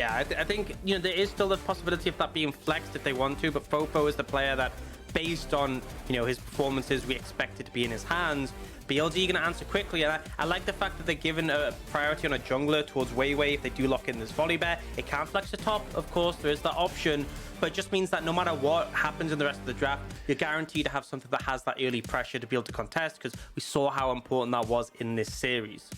Yeah, I think, you know, there is still the possibility of that being flexed if they want to, but FoFo is the player that, based on, you know, his performances, we expect it to be in his hands. BLG going to answer quickly, and I like the fact that they're given a priority on a jungler towards WeiWei if they do lock in this Volibear. It can flex the top, of course, there is that option, but it just means that no matter what happens in the rest of the draft, you're guaranteed to have something that has that early pressure to be able to contest, because we saw how important that was in this series.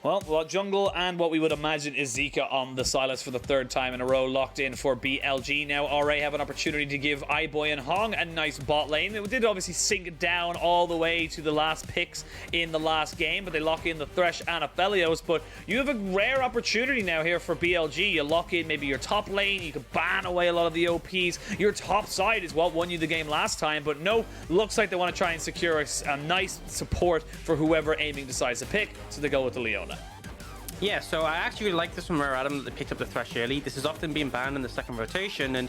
Well, jungle and what we would imagine is Zeka on the Sylas for the third time in a row, locked in for BLG. Now, RA have an opportunity to give iBoy and Hong a nice bot lane. It did obviously sink it down all the way to the last picks in the last game, but they lock in the Thresh and Aphelios. But you have a rare opportunity now here for BLG. You lock in maybe your top lane, you can ban away a lot of the OPs. Your top side is what won you the game last time, but no, looks like they want to try and secure a nice support for whoever aiming decides to pick, so they go with the Leona. Yeah, so I actually really like this from Rare Adam that they picked up the Thresh early. This has often been banned in the second rotation, and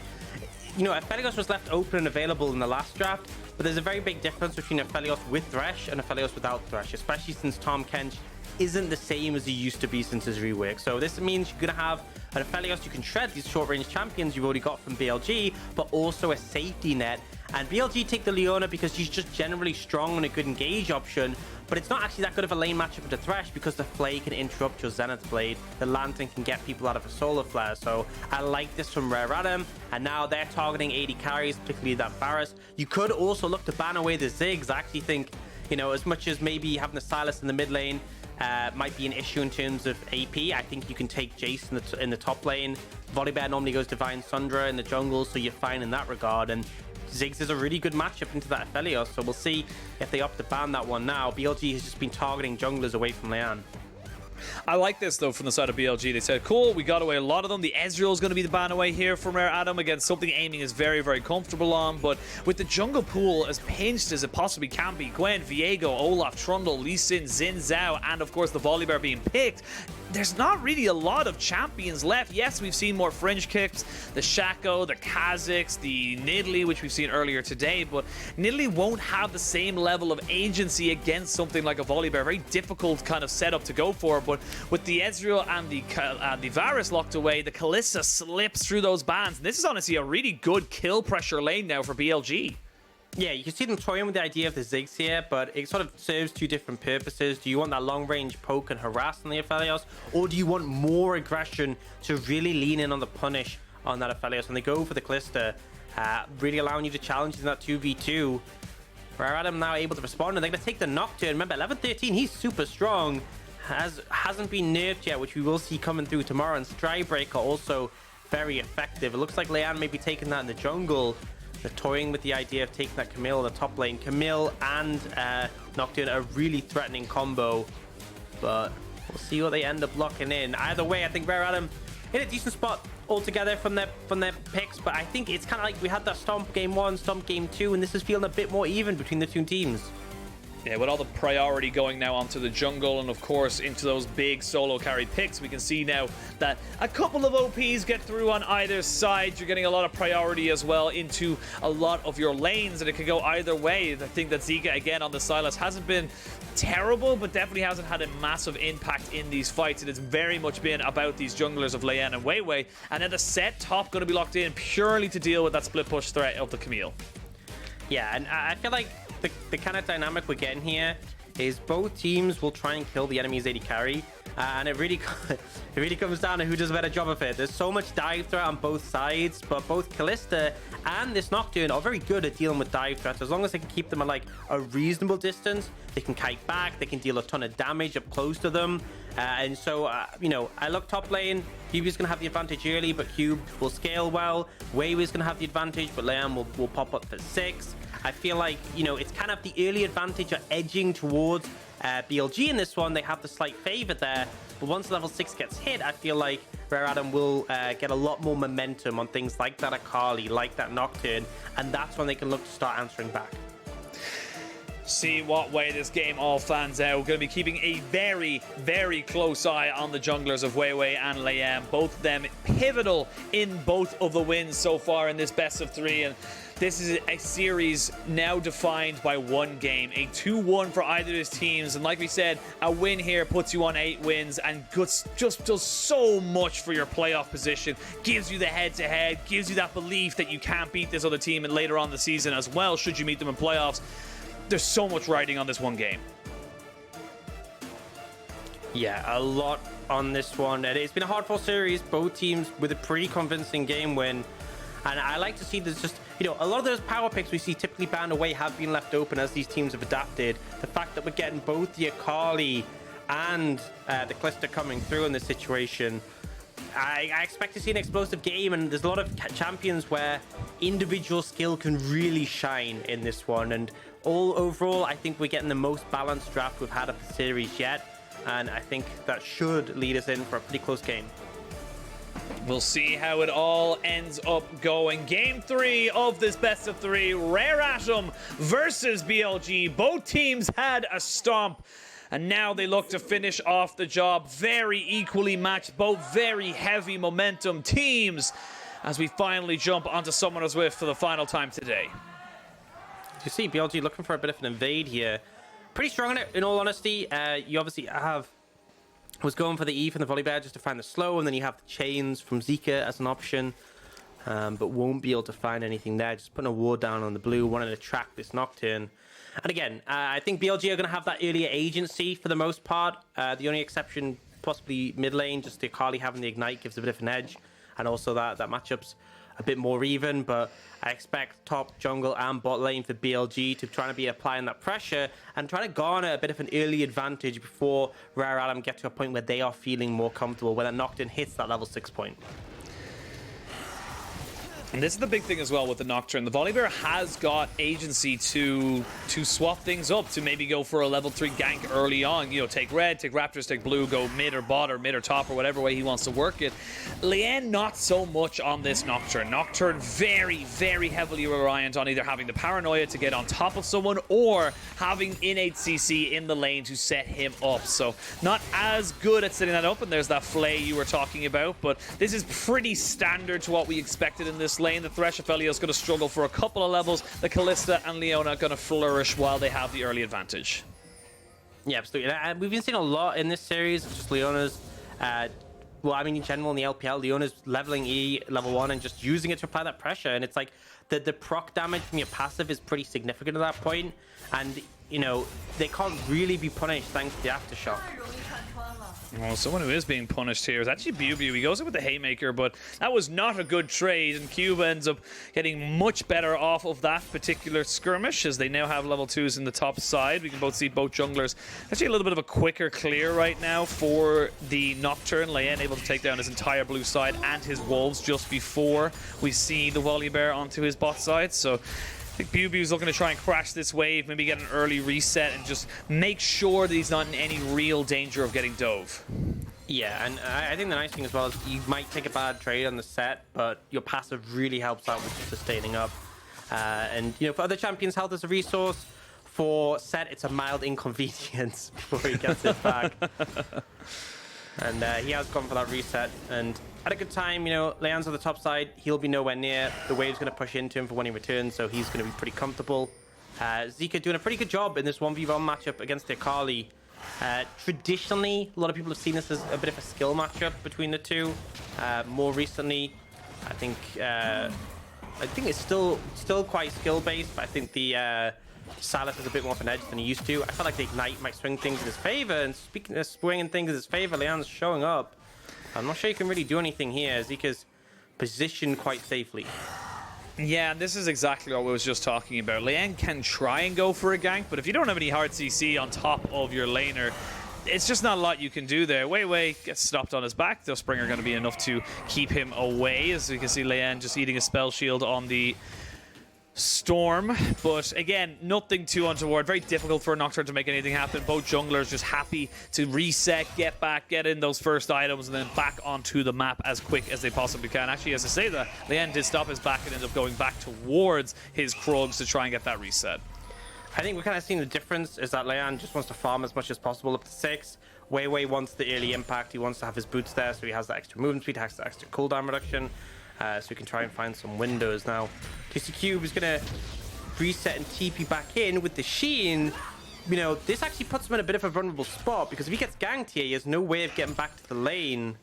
you know, Aphelios was left open and available in the last draft, but there's a very big difference between Aphelios with Thresh and Aphelios without Thresh, especially since Tahm Kench isn't the same as he used to be since his rework. So this means you're gonna have an Aphelios you can shred these short-range champions you've already got from BLG, but also a safety net. And BLG take the Leona because she's just generally strong and a good engage option, but it's not actually that good of a lane matchup with the Thresh because the Flay can interrupt your Zenith Blade, the Lantern can get people out of a Solar Flare. So I like this from Rare Adam, and now they're targeting AD carries, particularly that Varus. You could also look to ban away the Ziggs. I actually think, you know, as much as maybe having the Sylas in the mid lane might be an issue in terms of AP, I think you can take Jace in the top lane. Volibear normally goes Divine Sundra in the jungle, so you're fine in that regard. And Ziggs is a really good matchup into that Aphelios, so we'll see if they opt to ban that one now. BLG has just been targeting junglers away from Leyan. I like this, though, from the side of BLG. They said, cool, we got away a lot of them. The Ezreal is going to be the ban away here from Rare Adam against something aiming is very, very comfortable on. But with the jungle pool as pinched as it possibly can be, Gwen, Viego, Olaf, Trundle, Lee Sin, Xin Zhao, and of course the Volibear being picked, there's not really a lot of champions left. Yes, we've seen more fringe kicks, the Shaco, the Kha'Zix, the Nidalee, which we've seen earlier today, but Nidalee won't have the same level of agency against something like a Volibear. Very difficult kind of setup to go for, but with the Ezreal and the Varus locked away, the Kalista slips through those bans. And this is honestly a really good kill pressure lane now for BLG. Yeah, you can see them toying with the idea of the Ziggs here, but it sort of serves two different purposes. Do you want that long-range poke and harass on the Aphelios, or do you want more aggression to really lean in on the punish on that Aphelios? And they go for the Kalista, really allowing you to challenge in that 2v2. Rare Adam now able to respond, and they're going to take the Nocturne. Remember, 11-13, he's super strong. Hasn't been nerfed yet, which we will see coming through tomorrow. And Stridebreaker also very effective. It looks like Leyan may be taking that in the jungle. They're toying with the idea of taking that Camille in the top lane. Camille and Nocturne are a really threatening combo, but we'll see what they end up locking in. Either way, I think Rare Adam in a decent spot altogether from their picks, but I think it's kind of like we had that Stomp game 1, Stomp game 2, and this is feeling a bit more even between the two teams. Yeah, with all the priority going now onto the jungle and, of course, into those big solo carry picks, we can see now that a couple of OPs get through on either side. You're getting a lot of priority as well into a lot of your lanes, and it could go either way. I think that Zeka, again, on the Sylas hasn't been terrible, but definitely hasn't had a massive impact in these fights. It has very much been about these junglers of Leyan and WeiWei, and then the Sett top going to be locked in purely to deal with that split push threat of the Camille. Yeah, and I feel like the kind of dynamic we're getting here is both teams will try and kill the enemy's AD carry, and it really comes down to who does a better job of it. There's so much dive threat on both sides, but both Kalista and this Nocturne are very good at dealing with dive threats. As long as they can keep them at like a reasonable distance, they can kite back, they can deal a ton of damage up close to them. And so, you know, I look top lane, BiuBiu's going to have the advantage early, but Cube will scale well. WeiWei's going to have the advantage, but Leyan will pop up for 6. I feel like, you know, it's kind of the early advantage are edging towards BLG in this one. They have the slight favor there, but once level 6 gets hit, I feel like Rare Adam will get a lot more momentum on things like that Akali, like that Nocturne, and that's when they can look to start answering back. See what way this game all fans out. We're going to be keeping a very, very close eye on the junglers of WeiWei and Leyan. Both of them pivotal in both of the wins so far in this best of 3. And this is a series now defined by one game. A 2-1 for either of these teams. And like we said, a win here puts you on 8 wins and just does so much for your playoff position. Gives you the head-to-head, gives you that belief that you can't beat this other team and later on in the season as well, should you meet them in playoffs. There's so much riding on this one game. Yeah, a lot on this one. And it's been a hard-fought series. Both teams with a pretty convincing game win. And I like to see there's just, you know, a lot of those power picks we see typically banned away have been left open as these teams have adapted. The fact that we're getting both the Akali and the Kalista coming through in this situation, I expect to see an explosive game, and there's a lot of champions where individual skill can really shine in this one. And overall, I think we're getting the most balanced draft we've had of the series yet, and I think that should lead us in for a pretty close game. We'll see how it all ends up going. Game 3 of this best of 3, Rare Atom versus BLG. Both teams had a stomp, and now they look to finish off the job. Very equally matched, both very heavy momentum teams, as we finally jump onto Summoner's Rift for the final time today. You see BLG looking for a bit of an invade here. Pretty strong in it, in all honesty. You obviously was going for the E from the Volibear just to find the slow, and then you have the chains from Zeka as an option, but won't be able to find anything there. Just putting a ward down on the blue, wanting to track this Nocturne. And again, I think BLG are going to have that earlier agency for the most part. The only exception, possibly mid lane, just the Akali having the Ignite gives a bit of an edge, and also that matchup's a bit more even, but I expect top, jungle, and bot lane for BLG to try to be applying that pressure and try to garner a bit of an early advantage before Rare Atom get to a point where they are feeling more comfortable, where that Nocturne hits that level 6 point. And this is the big thing as well with the Nocturne. The Volibear has got agency to swap things up, to maybe go for a level 3 gank early on. You know, take red, take raptors, take blue, go mid or bot or mid or top or whatever way he wants to work it. Leyan not so much on this Nocturne. Nocturne very, very heavily reliant on either having the paranoia to get on top of someone or having innate CC in the lane to set him up. So not as good at setting that up, and there's that flay you were talking about, but this is pretty standard to what we expected in this lane. The Thresh Aphelios is going to struggle for a couple of levels. The Kalista and Leona are going to flourish while they have the early advantage. Yeah, absolutely. And we've been seeing a lot in this series, just Leona's, well, I mean, in general, in the LPL, Leona's leveling E level 1 and just using it to apply that pressure. And it's like the proc damage from your passive is pretty significant at that point. And, you know, they can't really be punished thanks to the Aftershock. Well, someone who is being punished here is actually BiuBiu. He goes in with the Haymaker, but that was not a good trade, and Cuba ends up getting much better off of that particular skirmish, as they now have level 2s in the top side. We can both see both junglers. Actually a little bit of a quicker clear right now for the Nocturne. Leyan able to take down his entire blue side and his wolves just before we see the Volibear onto his bot side. So I think BiuBiu's looking to try and crash this wave, maybe get an early reset and just make sure that he's not in any real danger of getting dove. Yeah, and I think the nice thing as well is you might take a bad trade on the Sett, but your passive really helps out with sustaining up. And, you know, for other champions, health is a resource. For Sett, it's a mild inconvenience before he gets it back. And he has gone for that reset. And at a good time, you know, Leon's on the top side. He'll be nowhere near. The wave's going to push into him for when he returns, so he's going to be pretty comfortable. Zeka doing a pretty good job in this 1v1 matchup against the Akali. Traditionally, a lot of people have seen this as a bit of a skill matchup between the two. More recently, I think it's still quite skill-based, but I think the Sylas has a bit more of an edge than he used to. I felt like the Ignite might swing things in his favor, and speaking of swinging things in his favor, Leon's showing up. I'm not sure you can really do anything here. Zeka's positioned quite safely. Yeah, this is exactly what we was just talking about. Leyan can try and go for a gank, but if you don't have any hard CC on top of your laner, it's just not a lot you can do there. WeiWei gets stopped on his back. The Springer going to be enough to keep him away. As you can see, Leyan just eating a spell shield on the Storm, but again, nothing too untoward. Very difficult for a Nocturne to make anything happen. Both junglers just happy to reset, get back, get in those first items, and then back onto the map as quick as they possibly can. Actually, as I say that, Leyan did stop his back and ended up going back towards his Krugs to try and get that reset. I think we're kind of seeing the difference is that Leyan just wants to farm as much as possible up to 6. WeiWei wants the early impact. He wants to have his boots there, so he has that extra movement speed, has the extra cooldown reduction, so he can try and find some windows. Now, TC Cube is going to reset and TP back in with the Sheen. You know, this actually puts him in a bit of a vulnerable spot, because if he gets ganked here, he has no way of getting back to the lane.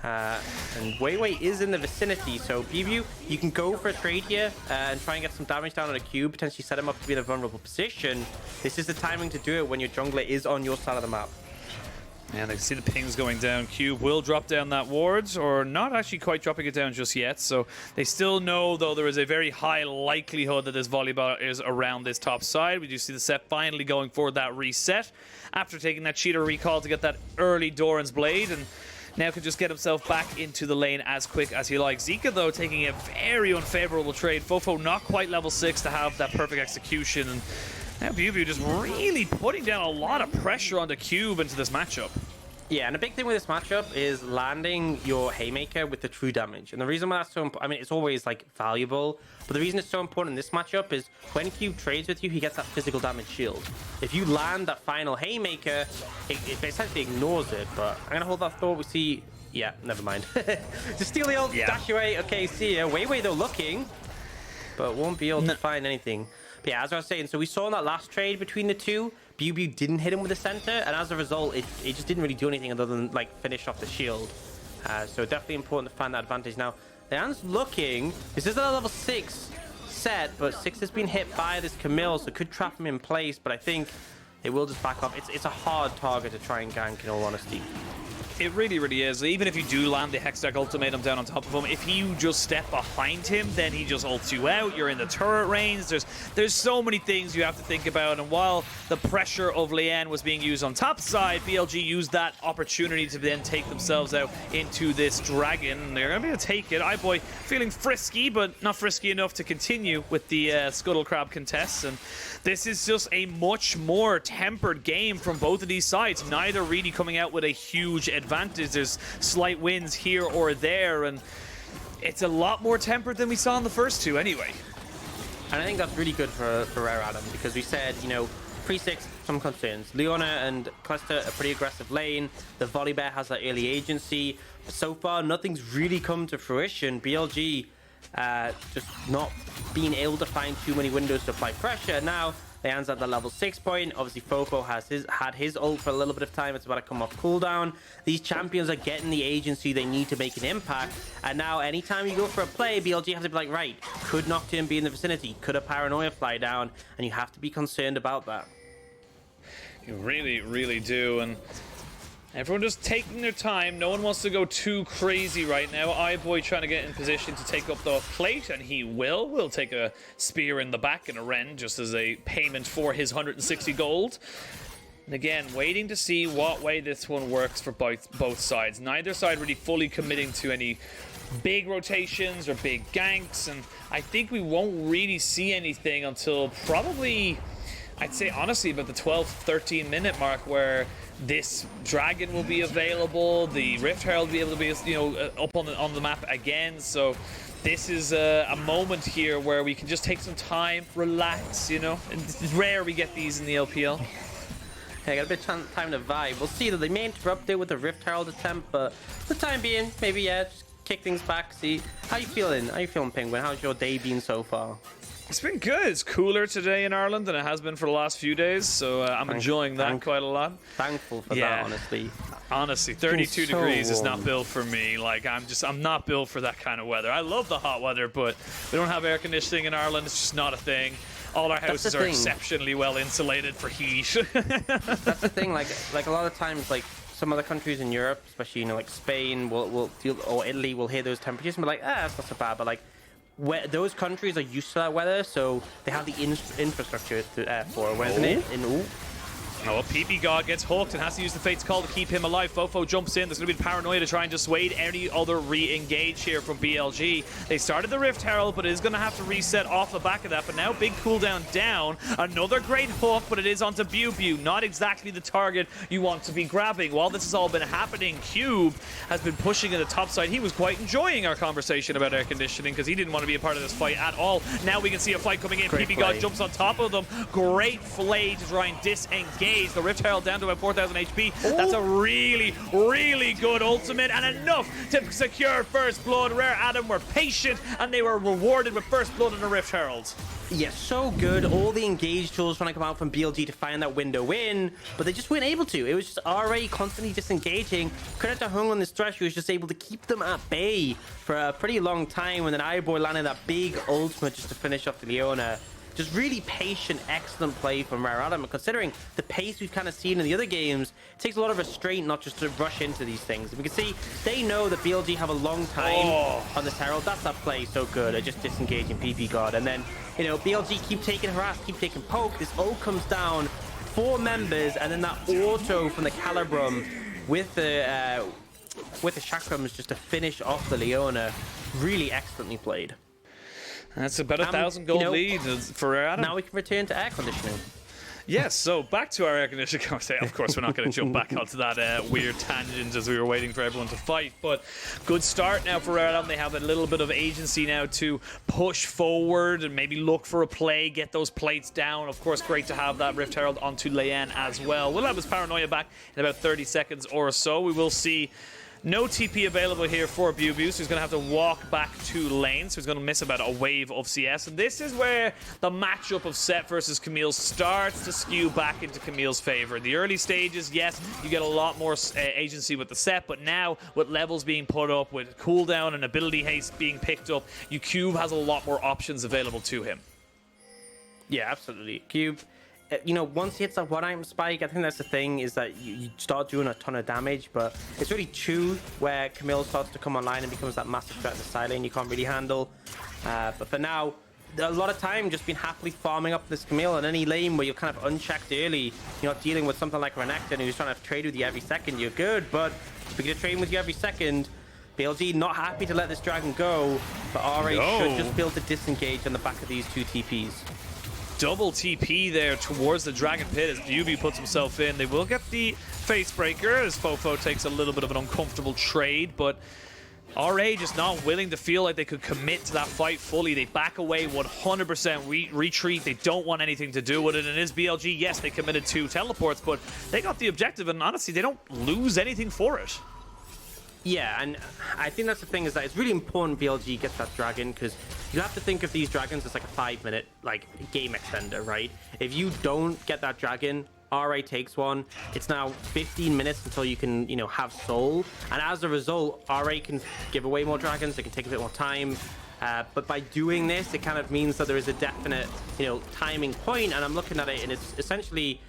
And WeiWei is in the vicinity, so BiuBiu, you can go for a trade here and try and get some damage down on a cube, potentially set him up to be in a vulnerable position. This is the timing to do it when your jungler is on your side of the map. And they see the pings going down. Cube will drop down that wards, or not actually quite dropping it down just yet. So they still know, though, there is a very high likelihood that this Volibear is around this top side. We do see the Sett finally going for that reset after taking that cheater recall to get that early Doran's Blade, and now can just get himself back into the lane as quick as he likes. Zeka, though, taking a very unfavorable trade. FoFo not quite level 6 to have that perfect execution. And now BiuBiu just really putting down a lot of pressure on the Cube into this matchup. Yeah, and a big thing with this matchup is landing your Haymaker with the true damage. And the reason why that's so important, I mean, it's always, like, valuable, but the reason it's so important in this matchup is when Cube trades with you, he gets that physical damage shield. If you land that final Haymaker, it essentially ignores it, but I'm going to hold that thought. We see... Yeah, never mind. Just steal the ult, dash away. Okay, see ya. WeiWei, though, looking, but won't be able to find anything. But yeah, as I was saying, so we saw in that last trade between the two, BiuBiu didn't hit him with the center, and as a result, it just didn't really do anything other than, like, finish off the shield. So definitely important to find that advantage. Now, Leon's looking. This is a level 6 Sett, but 6 has been hit by this Camille, so could trap him in place, but I think it will just back up. It's a hard target to try and gank, in all honesty. It really, really is. Even if you do land the Hextech ultimatum down on top of him, if you just step behind him, then he just ults you out. You're in the turret range. There's so many things you have to think about. And while the pressure of Leyan was being used on top side, BLG used that opportunity to then take themselves out into this dragon. They're going to be able to take it. iBoy feeling frisky, but not frisky enough to continue with the Scuttle Crab contests. And this is just a much more tempered game from both of these sides. Neither really coming out with a huge advantage. There's slight wins here or there, and it's a lot more tempered than we saw in the first two anyway. And I think that's really good for Rare Adam, because we said, you know, pre-6, some concerns. Leona and Kalista, a pretty aggressive lane. The Volibear has that early agency. So far, nothing's really come to fruition. BLG just not being able to find too many windows to apply pressure. Now, Leyan's at the level 6 point. Obviously, FoFo has had his ult for a little bit of time. It's about to come off cooldown. These champions are getting the agency they need to make an impact. And now, anytime you go for a play, BLG has to be like, right, could Nocturne be in the vicinity? Could a Paranoia fly down? And you have to be concerned about that. You really, really do. And everyone just taking their time. No one wants to go too crazy right now. iBoy trying to get in position to take up the plate, and he will. Will take a spear in the back and a Ren just as a payment for his 160 gold. And again, waiting to see what way this one works for both sides. Neither side really fully committing to any big rotations or big ganks, and I think we won't really see anything until probably, I'd say honestly, about the 12-13 minute mark, where this dragon will be available, the Rift Herald will be able to be, you know, up on the map again. So this is a moment here where we can just take some time, relax, you know. It's rare we get these in the LPL. Hey, got a bit of time to vibe. We'll see that they may interrupt it with a Rift Herald attempt, but for the time being, maybe, yeah, just kick things back, see. How you feeling? How you feeling, Penguin? How's your day been so far? It's been good. It's cooler today in Ireland than it has been for the last few days, so I'm enjoying that quite a lot. Thankful for that, honestly. Honestly, 32 degrees is not built for me. Like, I'm not built for that kind of weather. I love the hot weather, but we don't have air conditioning in Ireland. It's just not a thing. All our houses are exceptionally well insulated for heat. That's the thing. Like a lot of times, like some other countries in Europe, especially, you know, like Spain, will feel, or Italy, will hear those temperatures and be like, that's not so bad. But like, where those countries are used to that weather, so they have the infrastructure for it. Whereas Oh, ppgod gets hooked and has to use the Fate's Call to keep him alive. FoFo jumps in. There's going to be the paranoia to try and dissuade any other re-engage here from BLG. They started the Rift Herald, but it is going to have to reset off the back of that. But now big cooldown down. Another great hook, but it is onto BiuBiu. Not exactly the target you want to be grabbing. While this has all been happening, Cube has been pushing in the top side. He was quite enjoying our conversation about air conditioning because he didn't want to be a part of this fight at all. Now we can see a fight coming in. ppgod jumps on top of them. Great flay to try and disengage. The Rift Herald down to about 4,000 HP. That's a really, really good ultimate and enough to secure first blood. Rare Adam were patient and they were rewarded with first blood in the Rift Herald. Yeah, so good. All the engage tools trying to come out from BLG to find that window in, but they just weren't able to. It was just RA constantly disengaging. Credit to Hung on this Thresh, who was just able to keep them at bay for a pretty long time, and then iBoy landed that big ultimate just to finish off the Leona. Just really patient, excellent play from Rare Adam. And considering the pace we've kind of seen in the other games, it takes a lot of restraint not just to rush into these things. And we can see they know that BLG have a long time on this Herald. That's that play so good. Just disengaging ppgod. And then, you know, BLG keep taking harass, keep taking poke. This ult comes down, 4 members, and then that auto from the Calibrum with the chakrams just to finish off the Leona. Really excellently played. That's about 1,000 gold lead for Rare Adam. Now we can return to air conditioning. Yes, so back to our air conditioning conversation. Of course, we're not going to jump back onto that weird tangent as we were waiting for everyone to fight. But good start now for Rare Adam. They have a little bit of agency now to push forward and maybe look for a play, get those plates down. Of course, great to have that Rift Herald onto Leyan as well. We'll have his paranoia back in about 30 seconds or so. We will see no TP available here for BiuBiu, so he's going to have to walk back to lane, so he's going to miss about a wave of CS. And this is where the matchup of Sett versus Camille starts to skew back into Camille's favor. The early stages, yes, you get a lot more agency with the Sett, but now with levels being put up, with cooldown and ability haste being picked up, Cube has a lot more options available to him. Yeah, absolutely. Cube, you know, once he hits that one item spike, I think that's the thing, is that you start doing a ton of damage, but it's really true where Camille starts to come online and becomes that massive threat in the side lane you can't really handle. But for now, a lot of time just been happily farming up this Camille in any lane where you're kind of unchecked early. You're not dealing with something like Renekton who's trying to trade with you every second. You're good, but speaking of trading with you every second, BLG not happy to let this dragon go, but RA should just be able to disengage on the back of these 2 TPs. Double TP there towards the Dragon Pit as BiuBiu puts himself in. They will get the Face Breaker as FoFo takes a little bit of an uncomfortable trade, but RA just not willing to feel like they could commit to that fight fully. They back away 100%, retreat. They don't want anything to do with it. And as BLG, yes, they committed 2 teleports, but they got the objective, and honestly, they don't lose anything for it. Yeah, and I think that's the thing, is that it's really important BLG gets that dragon, because you have to think of these dragons as like a 5-minute like game extender, right? If you don't get that dragon, RA takes one. It's now 15 minutes until you can, you know, have soul, and as a result, RA can give away more dragons. They can take a bit more time. But by doing this, it kind of means that there is a definite, you know, timing point, and I'm looking at it, and it's essentially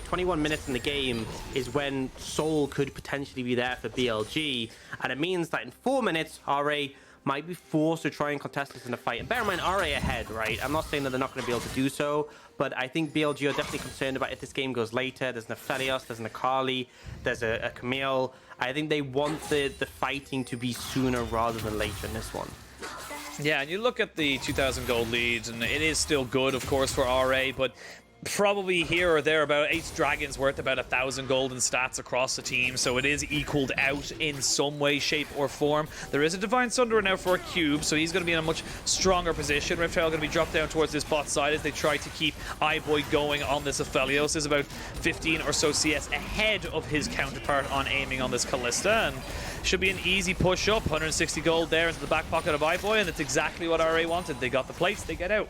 21 minutes in the game is when soul could potentially be there for BLG, and it means that in 4 minutes RA might be forced to try and contest this in a fight. And bear in mind, RA ahead, right? I'm not saying that they're not going to be able to do so, but I think BLG are definitely concerned about if this game goes later. There's an Aphelios, there's an Akali, there's a Camille. I think they want the fighting to be sooner rather than later in this one. Yeah, and you look at the 2,000 gold leads, and it is still good, of course, for RA, but probably here or there about 8 dragons worth about 1,000 golden stats across the team, so it is equaled out in some way, shape or form. There is a Divine Sunderer now for a Cube, so he's going to be in a much stronger position. Rift Herald going to be dropped down towards this bot side as they try to keep iBoy going on this Aphelios. There's about 15 or so CS ahead of his counterpart on aiming on this Kalista, and should be an easy push up. 160 gold there into the back pocket of iBoy, and that's exactly what RA wanted. They got the plates, they get out.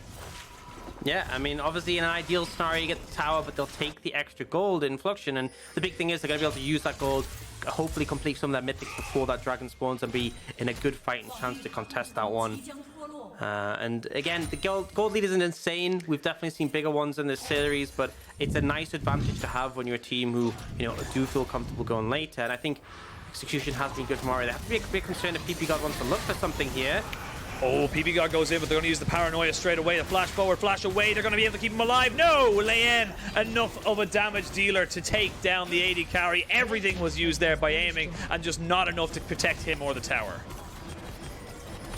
Yeah, I mean, obviously in an ideal scenario you get the tower, but they'll take the extra gold in Fluxion, and the big thing is they're going to be able to use that gold, hopefully complete some of their mythics before that dragon spawns, and be in a good fighting chance to contest that one. And again, the gold lead isn't insane. We've definitely seen bigger ones in this series, but it's a nice advantage to have when you're a team who, you know, do feel comfortable going later. And I think execution has been good from RA. They have to be a bit concerned if ppgod wants to look for something here. Oh, ppgod goes in, but they're going to use the paranoia straight away. The flash forward, flash away. They're going to be able to keep him alive. No! Leyan, enough of a damage dealer to take down the AD carry. Everything was used there by aiming, and just not enough to protect him or the tower.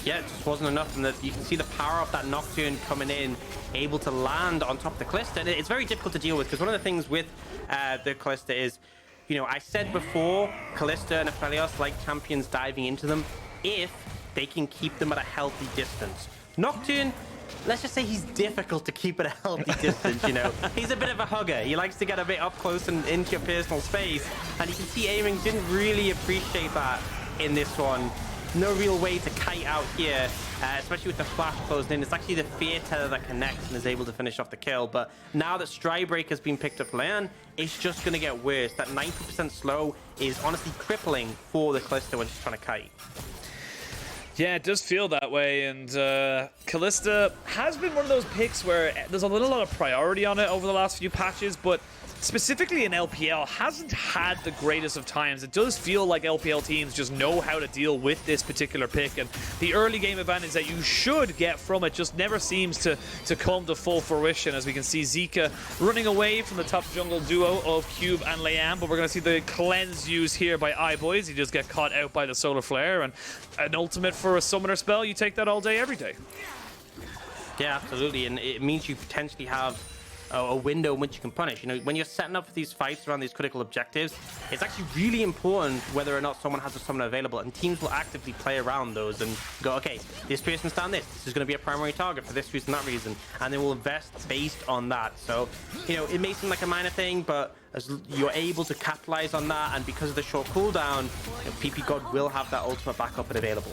Yeah, it just wasn't enough, and that you can see the power of that Nocturne coming in, able to land on top of the Kalista. And it's very difficult to deal with, because one of the things with the Kalista is, you know, I said before, Kalista and Aphelios like champions diving into them if they can keep them at a healthy distance. Nocturne, let's just say he's difficult to keep at a healthy distance, you know. He's a bit of a hugger. He likes to get a bit up close and into your personal space. And you can see aiming didn't really appreciate that in this one. No real way to kite out here, especially with the flash closing in. It's actually the fear tether that connects and is able to finish off the kill. But now that Stride Break has been picked up for Leyan, it's just going to get worse. That 90% slow is honestly crippling for the Kalista when she's trying to kite. Yeah, it does feel that way, and Kalista has been one of those picks where there's a lot of priority on it over the last few patches, but specifically in LPL, hasn't had the greatest of times. It does feel like LPL teams just know how to deal with this particular pick, and the early game advantage that you should get from it just never seems to come to full fruition, as we can see Zeka running away from the top jungle duo of Cube and Leyan, but we're going to see the cleanse used here by iBoy. He just get caught out by the solar flare, and an ultimate for a summoner spell, you take that all day, every day. Yeah, absolutely, and it means you potentially have a window in which you can punish. You know, when you're setting up these fights around these critical objectives, it's actually really important whether or not someone has a summoner available, and teams will actively play around those and go, okay, this person's done this. This is going to be a primary target for this reason, that reason, and they will invest based on that. So, you know, it may seem like a minor thing, but as you're able to capitalize on that, and because of the short cooldown, ppgod will have that ultimate backup and available.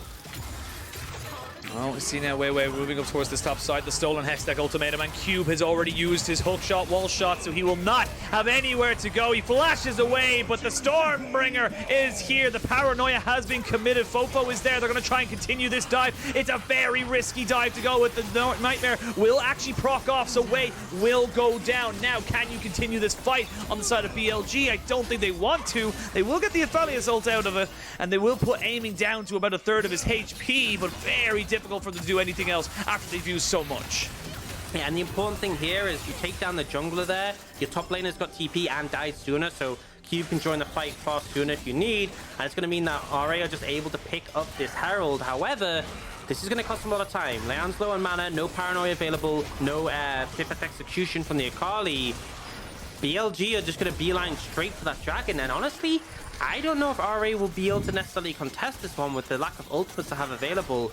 Well, we see now WeiWei moving up towards this top side. The stolen Hextech ultimatum, and Cube has already used his hook shot, wall shot, so he will not have anywhere to go. He flashes away, but the Stormbringer is here. The paranoia has been committed. FoFo is there. They're going to try and continue this dive. It's a very risky dive to go with. The Nightmare will actually proc off, so Wei will go down. Now, can you continue this fight on the side of BLG? I don't think they want to. They will get the Aphelios ult out of it, and they will put aiming down to about a third of his HP, but very difficult for them to do anything else after they've used so much. Yeah, and the important thing here is you take down the jungler there, your top laner's got TP and died sooner, so Cube can join the fight far sooner if you need, and it's going to mean that RA are just able to pick up this Herald. However, this is going to cost them a lot of time. Leon's low on mana, no paranoia available, no perfect execution from the Akali. BLG are just going to beeline straight for that dragon, and honestly, I don't know if RA will be able to necessarily contest this one with the lack of ultimates to have available.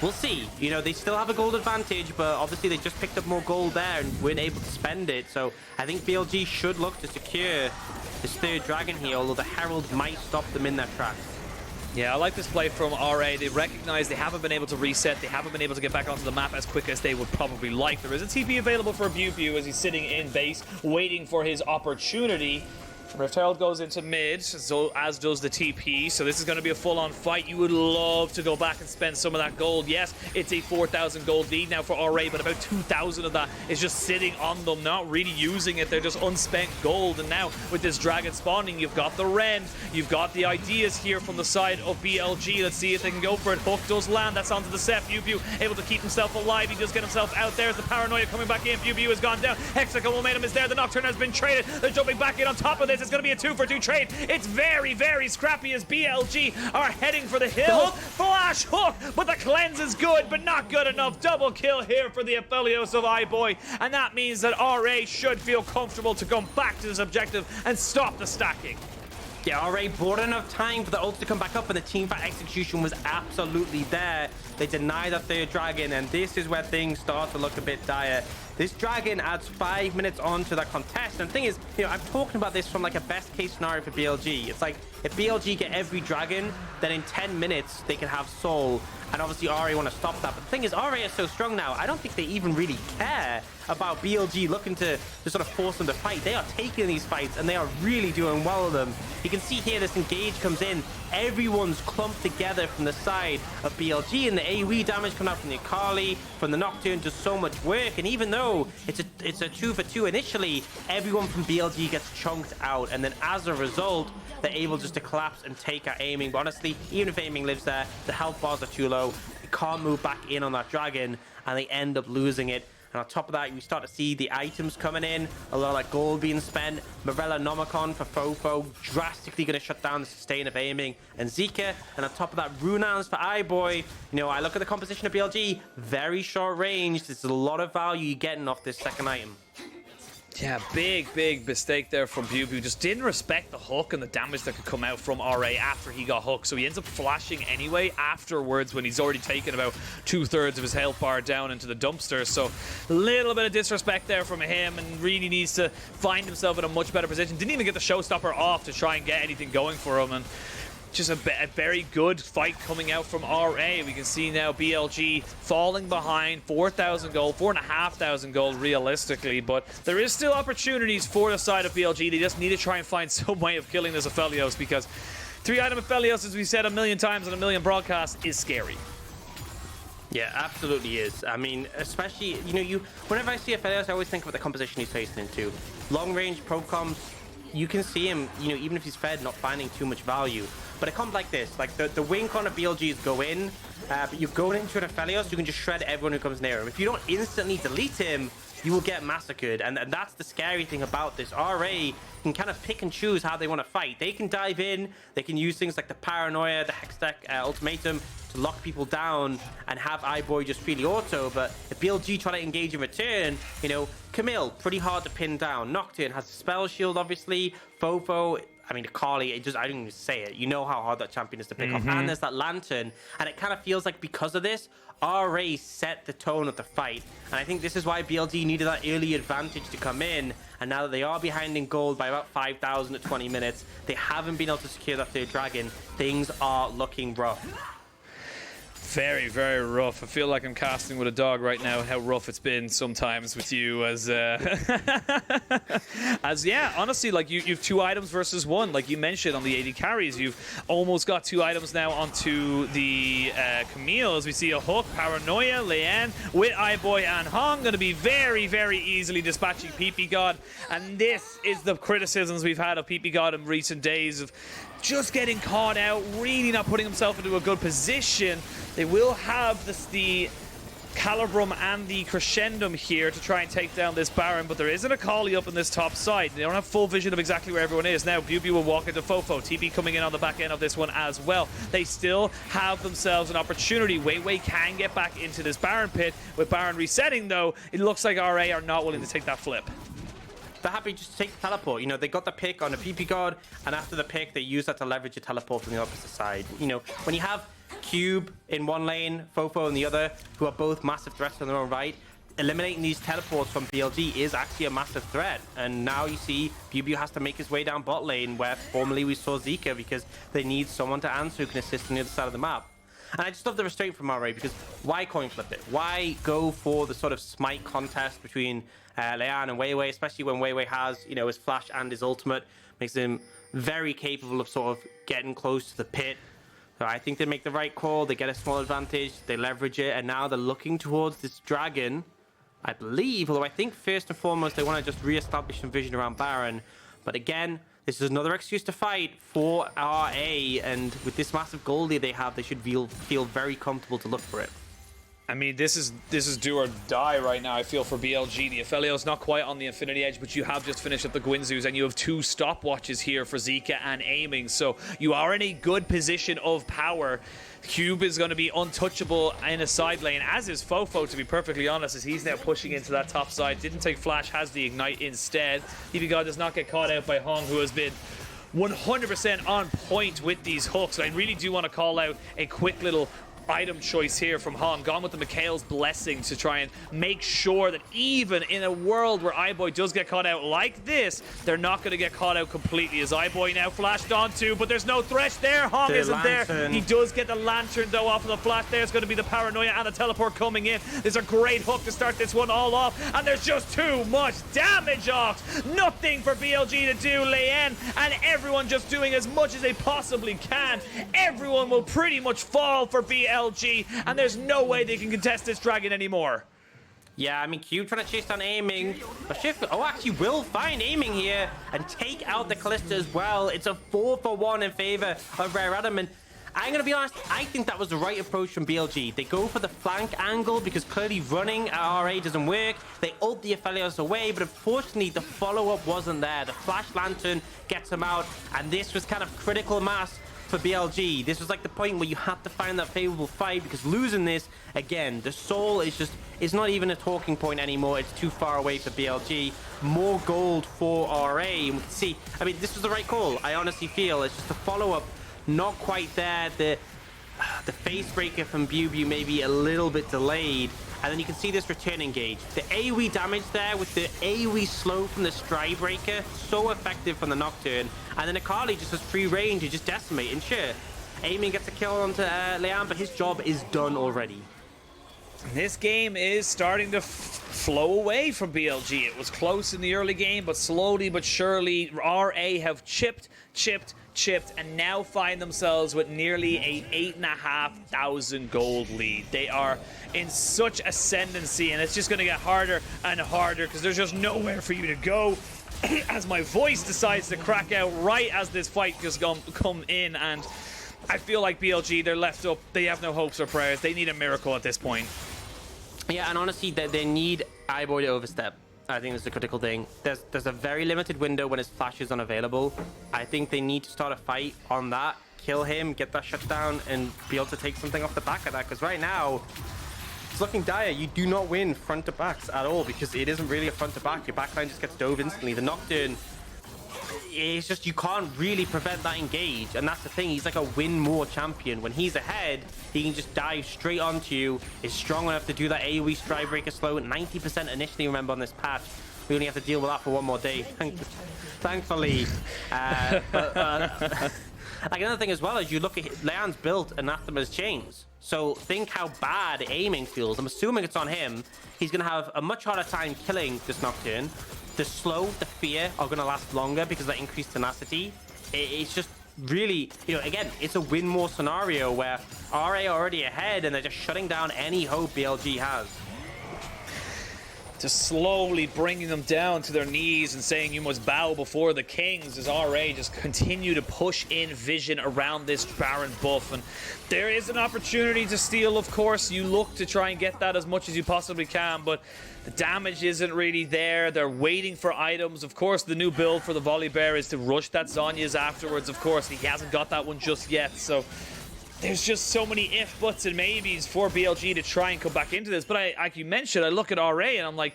We'll see. You know, they still have a gold advantage, but obviously they just picked up more gold there and weren't able to spend it. So I think BLG should look to secure this third dragon here, although the Herald might stop them in their tracks. Yeah, I like this play from RA. They recognize they haven't been able to reset. They haven't been able to get back onto the map as quick as they would probably like. There is a TP available for BiuBiu as he's sitting in base, waiting for his opportunity. Rift Herald goes into mid, so as does the TP, so this is going to be a full-on fight. You would love to go back and spend some of that gold. Yes, it's a 4,000 gold lead now for RA, but about 2,000 of that is just sitting on them, not really using it. They're just unspent gold, and now with this dragon spawning, you've got the Rend, you've got the ideas here from the side of BLG. Let's see if they can go for it. Hook does land, that's onto the Sett. BiuBiu able to keep himself alive. He does get himself out there as the paranoia coming back in. BiuBiu has gone down. Hextech momentum is there. The Nocturne has been traded. They're jumping back in on top of this. It's going to be a 2-for-2 trade. It's very, very scrappy as BLG are heading for the hill. Flash hook, but the cleanse is good, but not good enough. Double kill here for the Aphelios of iBoy, and that means that RA should feel comfortable to come back to this objective and stop the stacking. Yeah, RA bought enough time for the ult to come back up, and the teamfight execution was absolutely there. They deny that third dragon, and this is where things start to look a bit dire. This dragon adds 5 minutes on to that contest, and the thing is, you know, I'm talking about this from like a best case scenario for BLG. It's like, if BLG get every dragon, then in 10 minutes they can have Soul, and obviously RA want to stop that. But the thing is, RA is so strong now, I don't think they even really care about BLG looking to sort of force them to fight. They are taking these fights, and they are really doing well with them. You can see here, this engage comes in. Everyone's clumped together from the side of BLG, and the AoE damage coming out from the Akali, from the Nocturne, does so much work. And even though it's a 2-for-2 initially, everyone from BLG gets chunked out, and then as a result, they're able to just to collapse and take at aiming. But honestly, even if aiming lives there, the health bars are too low. It can't move back in on that dragon, and they end up losing it. And on top of that, we start to see the items coming in, a lot of like gold being spent. Morella Nomicon for FoFo, drastically going to shut down the sustain of aiming and Zeka. And on top of that, Runans for iBoy. You know, I look at the composition of BLG, very short range. There's a lot of value you're getting off this second item. Yeah, big mistake there from BiuBiu. Just didn't respect the hook and the damage that could come out from RA after he got hooked. So he ends up flashing anyway afterwards when he's already taken about 2/3 of his health bar down into the dumpster. So a little bit of disrespect there from him, and really needs to find himself in a much better position. Didn't even get the showstopper off to try and get anything going for him. And just a very good fight coming out from RA. We can see now BLG falling behind, 4,000 gold, 4,500 gold realistically, but there is still opportunities for the side of BLG. They just need to try and find some way of killing this Aphelios, because 3-item Aphelios, as we said a million times on a million broadcasts, is scary. Yeah, absolutely is. I mean, especially, you know, whenever I see Aphelios, I always think about the composition he's facing into. Long range probe comms, you can see him, you know, even if he's fed, not finding too much value. But it comes like this, like the win con of BLGs go in, but you're going into an Aphelios, you can just shred everyone who comes near him. If you don't instantly delete him, you will get massacred, and that's the scary thing about this. RA can kind of pick and choose how they want to fight. They can dive in, they can use things like the Paranoia, the Hextech Ultimatum to lock people down and have iBoy just freely auto, but if BLG try to engage in return, you know, Camille, pretty hard to pin down. Nocturne has a spell shield, obviously. FoFo, I mean, Akali, I don't even say it. You know how hard that champion is to pick up. And there's that Lantern. And it kind of feels like because of this, RA set the tone of the fight. And I think this is why BLG needed that early advantage to come in. And now that they are behind in gold by about 5,000 at 20 minutes, they haven't been able to secure that third dragon. Things are looking rough. Very rough. I feel like I'm casting with a dog right now, how rough it's been sometimes with you as yeah, honestly, like you've 2 items versus 1, like you mentioned on the AD carries. You've almost got 2 items now onto the Camille, as we see a hook, Paranoia, Leyan with iBoy and Hong, going to be very easily dispatching ppgod. And this is the criticisms we've had of ppgod in recent days, of just getting caught out, really not putting himself into a good position. They will have the Calibrum and the Crescendum here to try and take down this Baron, but there is an Akali up in this top side. They don't have full vision of exactly where everyone is. Now, BiuBiu will walk into FoFo. TP coming in on the back end of this one as well. They still have themselves an opportunity. WeiWei can get back into this Baron pit. With Baron resetting, though, it looks like RA are not willing to take that flip. They're happy just to take the teleport. You know, they got the pick on a ppgod, and after the pick, they use that to leverage a teleport from the opposite side. You know, when you have Cube in one lane, FoFo in the other, who are both massive threats in their own right, eliminating these teleports from BLG is actually a massive threat. And now you see BiuBiu has to make his way down bot lane, where formerly we saw Zeka, because they need someone to answer who can assist on the other side of the map. And I just love the restraint from RA, because why coin flip it? Why go for the sort of smite contest between Leyan and WeiWei, especially when WeiWei has, you know, his flash and his ultimate, makes him very capable of sort of getting close to the pit. So I think they make the right call. They get a small advantage, they leverage it, and now they're looking towards this dragon, I believe. Although I think first and foremost they want to just re-establish some vision around Baron. But again, this is another excuse to fight for RA, and with this massive gold lead they have, they should feel very comfortable to look for it. I mean, this is do or die right now, I feel, for BLG. The Aphelios not quite on the Infinity Edge, but you have just finished up the Guinzoos, and you have 2 stopwatches here for Zeka and aiming. So you are in a good position of power. Cube is going to be untouchable in a side lane, as is FoFo, to be perfectly honest, as he's now pushing into that top side. Didn't take Flash, has the Ignite instead. ppgod does not get caught out by Hong, who has been 100% on point with these hooks. I really do want to call out a quick little item choice here from Hong, gone with the Mikhail's Blessing to try and make sure that even in a world where iBoy does get caught out like this, they're not going to get caught out completely, as iBoy now flashed onto, but there's no Thresh there. Hong isn't there. He does get the Lantern though off of the flash. There's going to be the Paranoia and the teleport coming in. There's a great hook to start this one all off, and there's just too much damage off. Nothing for BLG to do. Leyan and everyone just doing as much as they possibly can. Everyone will pretty much fall for BLG, and there's no way they can contest this dragon anymore. Yeah, I mean, Cube trying to chase down aiming. But Shift, actually will find aiming here and take out the Kalista as well. It's a 4-for-1 in favor of Rare Adam. And I'm going to be honest, I think that was the right approach from BLG. They go for the flank angle because clearly running at RA doesn't work. They ult the Aphelios away, but unfortunately the follow-up wasn't there. The Flash Lantern gets him out, and this was kind of critical mass for BLG. This was like the point where you had to find that favorable fight, because losing this, again, the soul is just, it's not even a talking point anymore. It's too far away for BLG. More gold for RA, and we can see, I mean, this was the right call. I honestly feel it's just a follow-up. Not quite there. The face breaker from BiuBiu maybe a little bit delayed. And then you can see this return engage. The AoE damage there with the AoE slow from the stride breaker. So effective from the Nocturne. And then Akali just has free range to just decimate. And sure, aiming gets a kill onto Leyan, but his job is done already. This game is starting to flow away from BLG. It was close in the early game, but slowly but surely, RA have chipped, and now find themselves with nearly a 8,500 gold lead. They are in such ascendancy, and it's just going to get harder and harder because there's just nowhere for you to go. As my voice decides to crack out right as this fight just come in, and I feel like BLG, they're left up. They have no hopes or prayers. They need a miracle at this point. Yeah, and honestly, they need iBoy to overstep. I think that's the critical thing. There's a very limited window when his flash is unavailable. I think they need to start a fight on that, kill him, get that shutdown, and be able to take something off the back of that. Because right now, it's looking dire. You do not win front to backs at all because it isn't really a front to back. Your backline just gets dove instantly. The Nocturne, it's just you can't really prevent that engage, and that's the thing. He's like a win more champion. When he's ahead, he can just dive straight onto you. Is strong enough to do that AoE stride breaker slow at 90% initially. Remember on this patch, we only have to deal with that for one more day. Thankfully, like another thing as well is you look at Leon's built Anathema's chains. So think how bad aiming feels. I'm assuming it's on him. He's gonna have a much harder time killing this Nocturne. The slow, the fear are going to last longer because of that increased tenacity. It's just really, you know, again, it's a win more scenario where RA are already ahead and they're just shutting down any hope BLG has. Just slowly bringing them down to their knees and saying you must bow before the kings as RA just continue to push in vision around this Baron buff. And there is an opportunity to steal, of course. You look to try and get that as much as you possibly can, but the damage isn't really there. They're waiting for items. Of course, the new build for the Volibear is to rush that Zhonya's afterwards. Of course, he hasn't got that one just yet, so there's just so many if, buts, and maybes for BLG to try and come back into this. But like you mentioned, I look at RA and I'm like,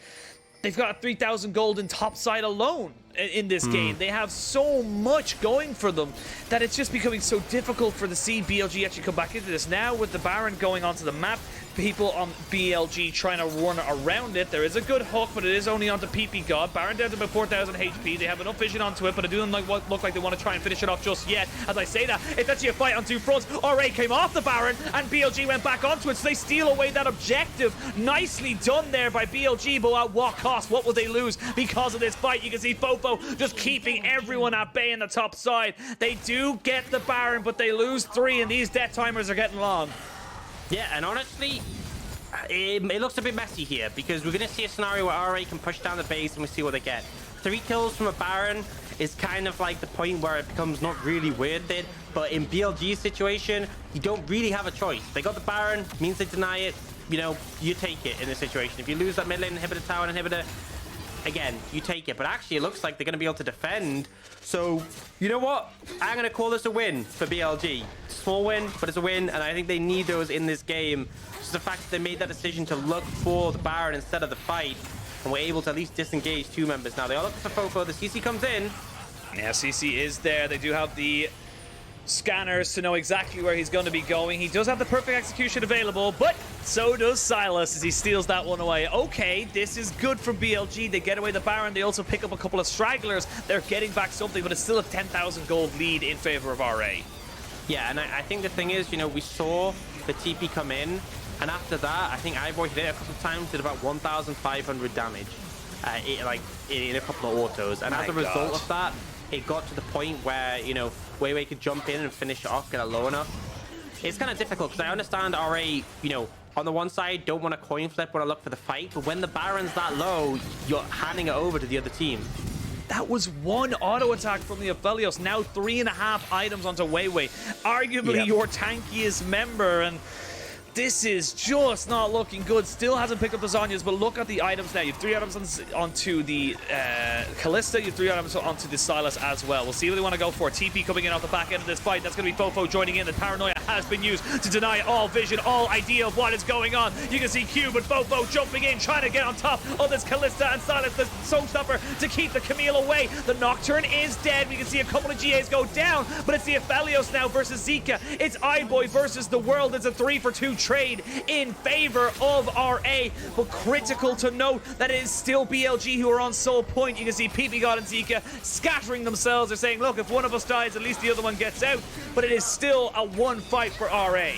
they've got 3,000 gold in top side alone in this game. They have so much going for them that it's just becoming so difficult for the BLG actually come back into this. Now with the Baron going onto the map, people on BLG trying to run around it. There is a good hook, but it is only onto ppgod. Baron down to about 4,000 HP. They have enough vision onto it, but it doesn't look like they want to try and finish it off just yet. As I say that, it's actually a fight on two fronts. RA came off the Baron, and BLG went back onto it, so they steal away that objective. Nicely done there by BLG, but at what cost? What will they lose because of this fight? You can see FoFo just keeping everyone at bay in the top side. They do get the Baron, but they lose 3, and these death timers are getting long. Yeah, and honestly, it looks a bit messy here because we're going to see a scenario where RA can push down the base and we see what they get. 3 kills from a Baron is kind of like the point where it becomes not really worth it. But in BLG's situation, you don't really have a choice. They got the Baron, means they deny it. You know, you take it in this situation. If you lose that mid lane inhibitor, tower inhibitor, again, you take it. But actually, it looks like they're going to be able to defend. So, you know what? I'm going to call this a win for BLG. Small win, but it's a win, and I think they need those in this game. Just the fact that they made that decision to look for the Baron instead of the fight, and were able to at least disengage 2 members. Now, they are looking for FoFo. The CC comes in. Yeah, CC is there. They do have the scanners to know exactly where he's going to be going. He does have the perfect execution available, but so does Sylas as he steals that one away. Okay, this is good for BLG. They get away the Baron. They also pick up a couple of stragglers. They're getting back something, but it's still a 10,000 gold lead in favor of RA. Yeah, and I think the thing is, you know, we saw the TP come in, and after that, I think iBoy hit it a couple of times, did about 1,500 damage in a couple of autos. And as a result of that, it got to the point where, you know, WeiWei could jump in and finish it off, get it low enough. It's kind of difficult because I understand RA, you know, on the one side don't want to coin flip, want to look for the fight, but when the Baron's that low, you're handing it over to the other team. That was one auto attack from the Aphelios. Now 3.5 items onto WeiWei. Arguably your tankiest member, and this is just not looking good. Still hasn't picked up the Zhonya's, but look at the items now. You have 3 items onto the Kalista. You have 3 items onto the Sylas as well. We'll see what they want to go for. TP coming in off the back end of this fight. That's going to be FoFo joining in. The paranoia has been used to deny all vision, all idea of what is going on. You can see Cube and FoFo jumping in, trying to get on top of this Kalista and Sylas, the Soul Stopper, to keep the Camille away. The Nocturne is dead. We can see a couple of GAs go down, but it's the Aphelios now versus Zeka. It's iBoy versus the world. It's a 3-for-2 trade in favor of RA, but critical to note that it is still BLG who are on sole point. You can see ppgod and Zeka scattering themselves. They're saying, look, if one of us dies, at least the other one gets out, but it is still a 1 fight for RA.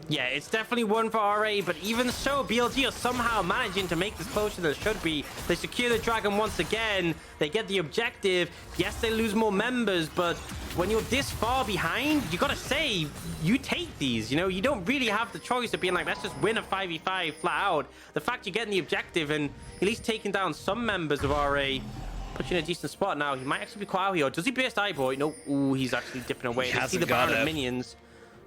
Yeah, it's definitely 1 for RA, but even so, BLG are somehow managing to make this closer than it should be. They secure the dragon once again. They get the objective. Yes, they lose more members, but when you're this far behind, you gotta say, you take these. You know, you don't really have the choice of being like, let's just win a 5v5 flat out. The fact you're getting the objective and at least taking down some members of RA puts you in a decent spot now. He might actually be quite out here. Does he burst iBoy? No. Ooh, he's actually dipping away. He They see the Baron and minions.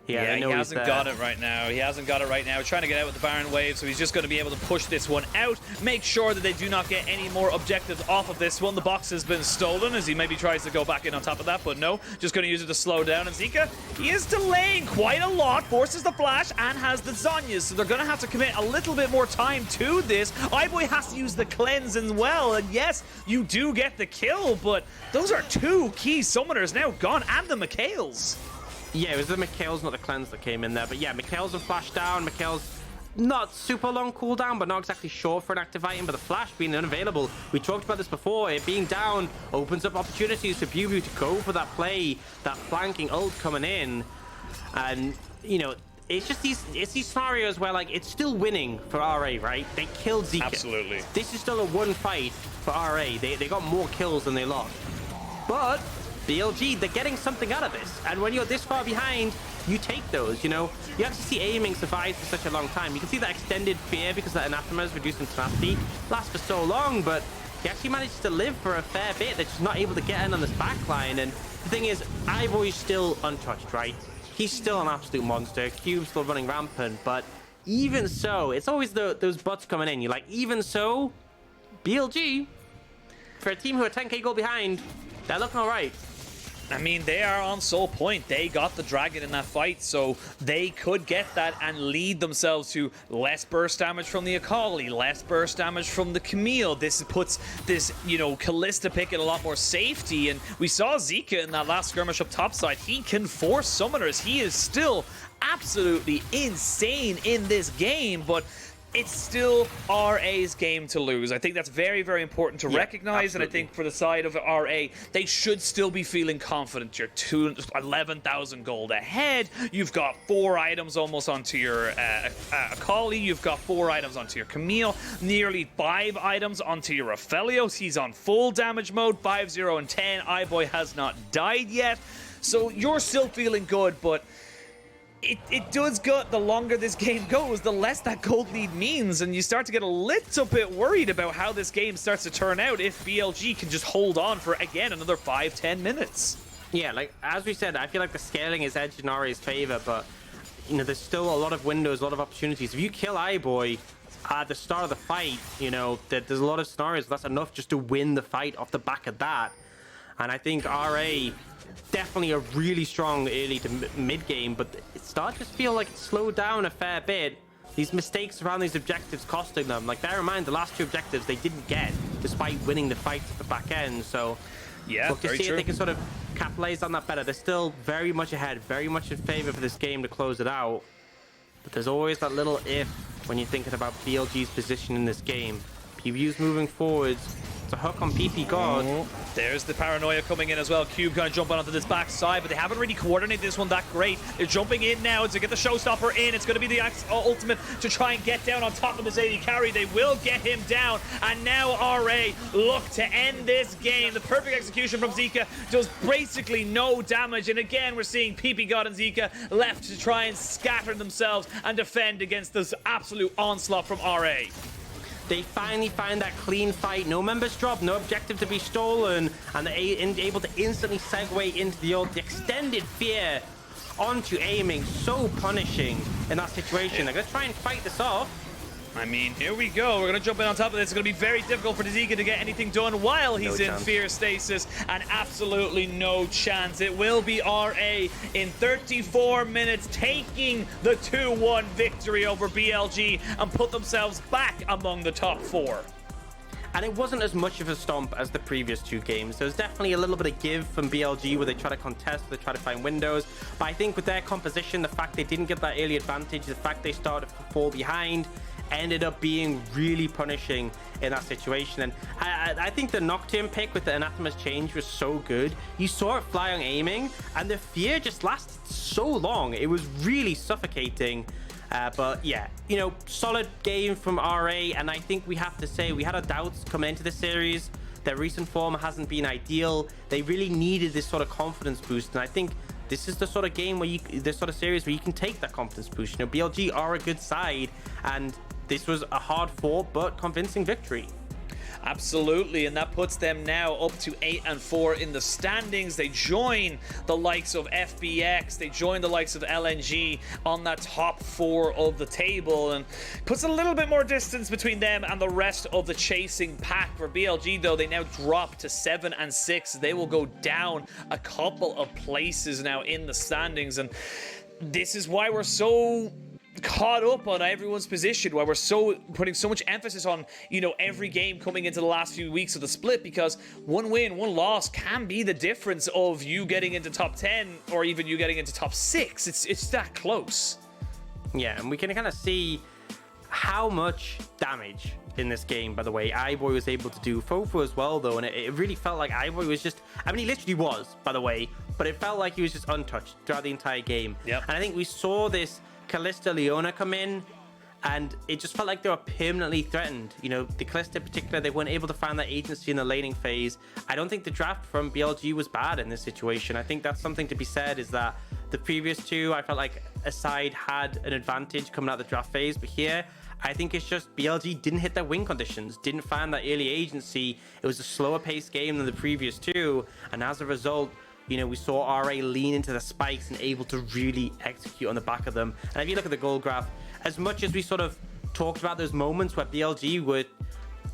Yeah, he hasn't got it right now. He hasn't got it right now. Trying to get out with the Baron wave, so he's just going to be able to push this one out. Make sure that they do not get any more objectives off of this one. The box has been stolen as he maybe tries to go back in on top of that, but no. Just going to use it to slow down. And Zeka, he is delaying quite a lot. Forces the flash and has the Zhonya's, so they're going to have to commit a little bit more time to this. iBoy has to use the cleanse as well, and yes, you do get the kill, but those are 2 key summoners now gone, and the Mikhails. Yeah, it was the Mikhails, not the cleanse that came in there. But yeah, Mikhails have flashed down. Mikhails not super long cooldown, but not exactly short for an active item. But the flash being unavailable, we talked about this before. It being down opens up opportunities for BiuBiu to go for that play, that flanking ult coming in. And, you know, it's just these scenarios where, like, it's still winning for RA, right? They killed Zeka. Absolutely. This is still a 1 fight for RA. They got more kills than they lost. But BLG, they're getting something out of this. And when you're this far behind, you take those, you know? You actually see aiming survive for such a long time. You can see that extended fear because that anathema is reducing tenacity. Lasts for so long, but he actually manages to live for a fair bit. They're just not able to get in on this backline. And the thing is, iBoy's still untouched, right? He's still an absolute monster. Cube's still running rampant, but even so, it's always those butts coming in. You're like, even so, BLG, for a team who are 10k goal behind, they're looking all right. I mean, they are on sole point. They got the dragon in that fight, so they could get that and lead themselves to less burst damage from the Akali, less burst damage from the Camille. This puts this, you know, Kalista pick in a lot more safety, and we saw Zeka in that last skirmish up topside. He can force summoners. He is still absolutely insane in this game, but it's still RA's game to lose. I think that's very, very important to recognize, absolutely. And I think for the side of RA, they should still be feeling confident. You're 11,000 gold ahead. You've got 4 items almost onto your Akali. You've got 4 items onto your Camille. Nearly 5 items onto your Aphelios. He's on full damage mode, 5, 0, and 10. iBoy has not died yet. So you're still feeling good, but it does go, the longer this game goes, the less that gold lead means, and you start to get a little bit worried about how this game starts to turn out if BLG can just hold on for, again, another 5-10 minutes. Yeah, like, as we said, I feel like the scaling is edged in RA's favor, but, you know, there's still a lot of windows, a lot of opportunities. If you kill iBoy at the start of the fight, you know, there's a lot of scenarios that's enough just to win the fight off the back of that. And I think RA definitely a really strong early to mid game, but it started to feel like it slowed down a fair bit. These mistakes around these objectives costing them. Like, bear in mind, the last 2 objectives they didn't get despite winning the fight at the back end. So yeah, look to see if they can sort of capitalize on that better. They're still very much ahead, very much in favor for this game to close it out. But there's always that little if when you're thinking about BLG's position in this game. BiuBiu's moving forwards. It's a hook on ppgod. Oh, there's the paranoia coming in as well. Cube kind of jumping onto this backside, but they haven't really coordinated this one that great. They're jumping in now to get the showstopper in. It's going to be the ultimate to try and get down on top of his AD carry. They will get him down, and now RA look to end this game. The perfect execution from Zeka does basically no damage, and again we're seeing ppgod and Zeka left to try and scatter themselves and defend against this absolute onslaught from RA. They finally find that clean fight, no members drop, no objective to be stolen, and they're able to instantly segue into the extended fear onto aiming. So punishing in that situation. They're gonna try and fight this off. I mean, here we go. We're going to jump in on top of this. It's going to be very difficult for Zeka to get anything done while he's in fear stasis, and absolutely no chance. It will be RA in 34 minutes taking the 2-1 victory over BLG and put themselves back among the top 4. And it wasn't as much of a stomp as the previous 2 games. There was definitely a little bit of give from BLG where they try to contest, they try to find windows. But I think with their composition, the fact they didn't get that early advantage, the fact they started to fall behind, ended up being really punishing in that situation. And I think the Nocturne pick with the Anathema's change was so good. You saw it fly on aiming, and the fear just lasted so long. It was really suffocating. But yeah, you know, solid game from RA, and I think we have to say we had our doubts coming into this series. Their recent form hasn't been ideal. They really needed this sort of confidence boost, and I think this is the sort of game where this sort of series where you can take that confidence boost. You know, BLG are a good side, and this was a hard-fought but convincing victory. Absolutely, and that puts them now up to 8-4 in the standings. They join the likes of FBX, they join the likes of LNG on that top 4 of the table, and puts a little bit more distance between them and the rest of the chasing pack. For BLG, though, they now drop to 7-6. They will go down a couple of places now in the standings, and this is why we're so caught up on everyone's position, why we're so putting so much emphasis on, you know, every game coming into the last few weeks of the split, because one win, one loss can be the difference of you getting into top 10 or even you getting into top 6. It's that close. Yeah, and we can kind of see how much damage in this game, by the way, iBoy was able to do. FoFo as well, though, and it really felt like iBoy was just, I mean, he literally was, by the way, but it felt like he was just untouched throughout the entire game. Yep. And I think we saw this Kalista Leona come in, and it just felt like they were permanently threatened. You know, the Kalista in particular, they weren't able to find that agency in the laning phase. I don't think the draft from BLG was bad in this situation. I think that's something to be said, is that the previous 2, I felt like a side had an advantage coming out of the draft phase, but here, I think it's just BLG didn't hit their win conditions, didn't find that early agency. It was a slower paced game than the previous 2, and as a result, you know, we saw RA lean into the spikes and able to really execute on the back of them. And if you look at the goal graph, as much as we sort of talked about those moments where BLG were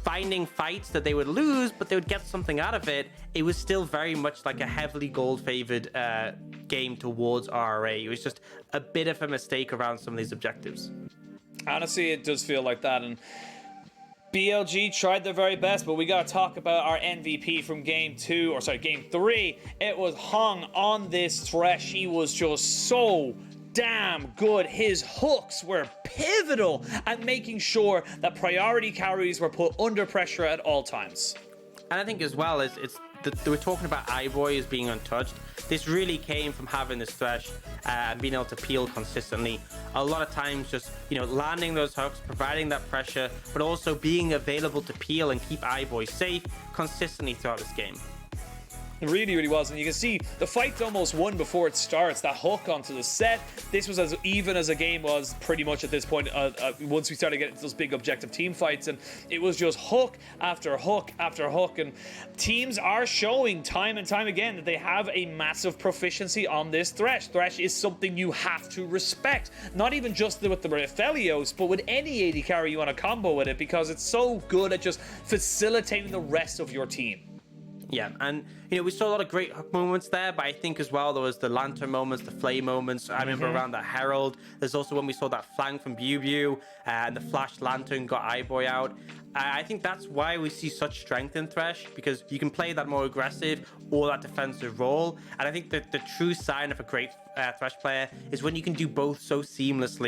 finding fights that they would lose, but they would get something out of it, it was still very much like a heavily gold-favored game towards RA. It was just a bit of a mistake around some of these objectives. Honestly, it does feel like that, and BLG tried their very best, but we got to talk about our MVP from game 3. It was hung on this Thresh. He was just so damn good. His hooks were pivotal at making sure that priority carries were put under pressure at all times. And I think as well, we're talking about iBoy as being untouched. This really came from having this Thresh and being able to peel consistently. A lot of times just, you know, landing those hooks, providing that pressure, but also being available to peel and keep iBoy safe consistently throughout this game. It really, really was. And you can see the fight's almost won before it starts. That hook onto the Sett. This was as even as a game was pretty much at this point once we started getting those big objective team fights. And it was just hook after hook after hook. And teams are showing time and time again that they have a massive proficiency on this Thresh. Thresh is something you have to respect. Not even just with the Aphelios, but with any AD carry you want to combo with it, because it's so good at just facilitating the rest of your team. Yeah, and you know, we saw a lot of great hook moments there, but I think as well there was the lantern moments, the flame moments. I remember around that Herald. There's also when we saw that flank from BiuBiu and the flash lantern got iBoy out. I think that's why we see such strength in Thresh, because you can play that more aggressive or that defensive role. And I think that the true sign of a great Thresh player is when you can do both so seamlessly.